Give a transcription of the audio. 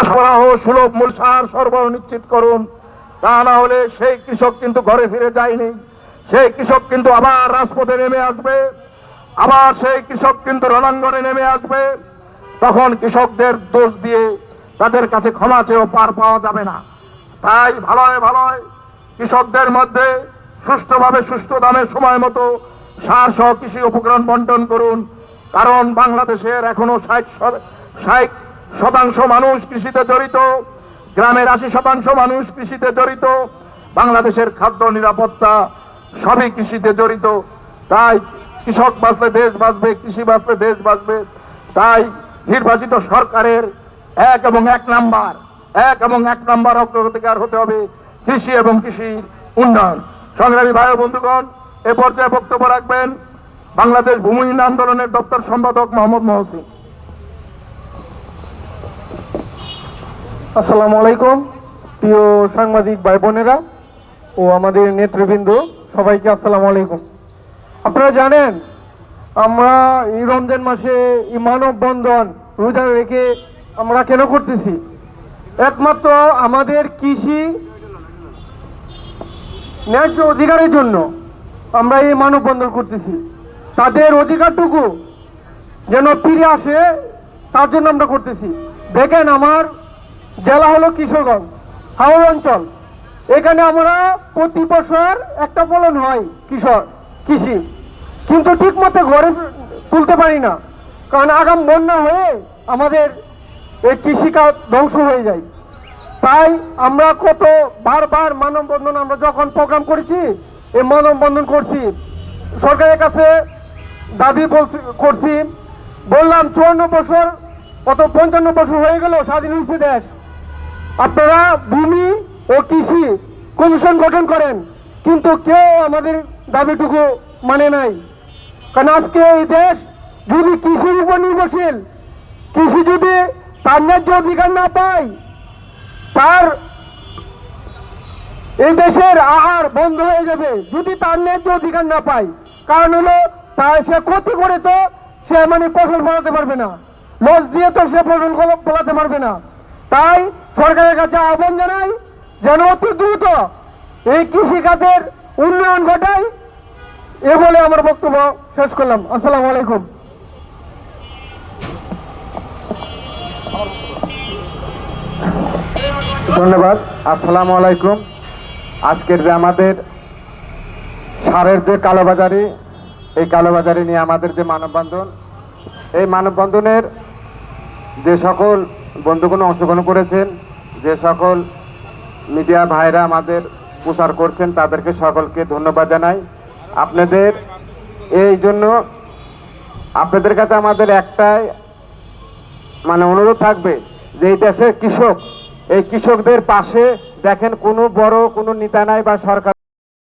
সরবরাহ সুলভ মূল্য সার সরবরাহ নিশ্চিত করুন। তা না হলে সেই কৃষক কিন্তু ঘরে ফিরে যায়নি, সেই কৃষক কিন্তু আবার রাজপথে নেমে আসবে, আবার সেই কৃষক কিন্তু রণাঙ্গনে নেমে আসবে। তখন কৃষকদের দোষ দিয়ে তাদের কাছে ক্ষমা চেয়েও পার পাওয়া যাবে না। তাই ভালোয় ভালোয় কৃষকদের মধ্যে সুষ্ঠুভাবে সুষ্ঠু দামে সময় মতো সার সহ কৃষি উপকরণ বন্টন করুন। কারণ বাংলাদেশের এখনো 60% মানুষ কৃষিতে জড়িত, গ্রামের 80% মানুষ কৃষিতে জড়িত। বাংলাদেশের খাদ্য নিরাপত্তা সবই কৃষিতে জড়িত। তাই কৃষক বাঁচলে দেশ বাঁচবে, কৃষি বাঁচলে দেশ বাঁচবে। তাই নির্বাচিত সরকারের এক এবং এক নাম্বার অগ্রাধিকার হতে হবে কৃষি এবং কৃষির উন্নয়ন। সংগ্রামী ভাই ও বন্ধুগণ, এ পর্যায়ে বক্তব্য রাখবেন বাংলাদেশ ভূমিহীন আন্দোলনের দপ্তর সম্পাদক মোহাম্মদ মহসিন। আসসালামু আলাইকুম প্রিয় সাংবাদিক ভাই বোনেরা ও আমাদের নেতৃবৃন্দ, সবাইকে আসসালামু আলাইকুম। আপনারা জানেন আমরা এই রমজান মাসে এই মানববন্ধন রোজা রেখে আমরা কেন করতেছি? একমাত্র আমাদের কৃষি ন্যায্য অধিকারের জন্য আমরা এই মানববন্ধন করতেছি। তাদের অধিকারটুকু যেন ফিরে আসে তার জন্য আমরা করতেছি। দেখেন, আমার জেলা হলো কিশোরগঞ্জ, হাওড় অঞ্চল। এখানে আমরা প্রতি বছর একটা ফলন হয় কৃষি, কিন্তু ঠিক মতো ঘরে তুলতে পারি না, কারণ আগাম বন্যা হয়ে আমাদের এই কৃষিকাজ ধ্বংস হয়ে যায়। তাই আমরা কত বারবার মানববন্ধন আমরা যখন প্রোগ্রাম করেছি, এই মানববন্ধন করছি, সরকারের কাছে দাবি করছি, বললাম 54 বছর কত 55 বছর হয়ে গেল স্বাধীন হয়েছে দেশ, আপনারা ভূমি ও কৃষি কমিশন গঠন করেন, কিন্তু কেউ আমাদের দাবিটুকু মানে নাই। কারণ আজকে এই দেশ যদি কৃষির উপর নির্ভরশীল, কৃষি যদি তার ন্যায্য অধিকার না পায়, তার এই দেশের আহার বন্ধ হয়ে যাবে যদি তার ন্যায্য অধিকার না পায়। কারণ হলো তার সে ক্ষতি করে তো সে ফসল ফলাতে পারবে না, লস দিয়ে তো সে ফসল ফলাতে পারবে না। তাই সরকারের কাছে আহ্বান জানাই যেন অতি দ্রুত এই কৃষিখাতের উন্নয়ন ঘটায়। এ বলে আমার বক্তব্য শেষ করলাম। আসসালামু আলাইকুম। ধন্যবাদ। আসসালামু আলাইকুম। আজকের যে আমাদের সারের যে কালোবাজারি, এই কালোবাজারি নিয়ে আমাদের যে মানববন্ধন, এই মানববন্ধনের যে সকল বন্ধুগণ অংশগ্রহণ করেছেন, যে সকল মিডিয়া ভাইরা আমাদের প্রচার করছেন, তাদেরকে সকলকে ধন্যবাদ জানাই। আপনাদের এই জন্য আপনাদের কাছে আমাদের একটাই অনুরোধ থাকবে যে এই দেশের কৃষক, এই কৃষকদের পাশে দেখেন কোনো বড় কোনো নেতা নাই বা সরকার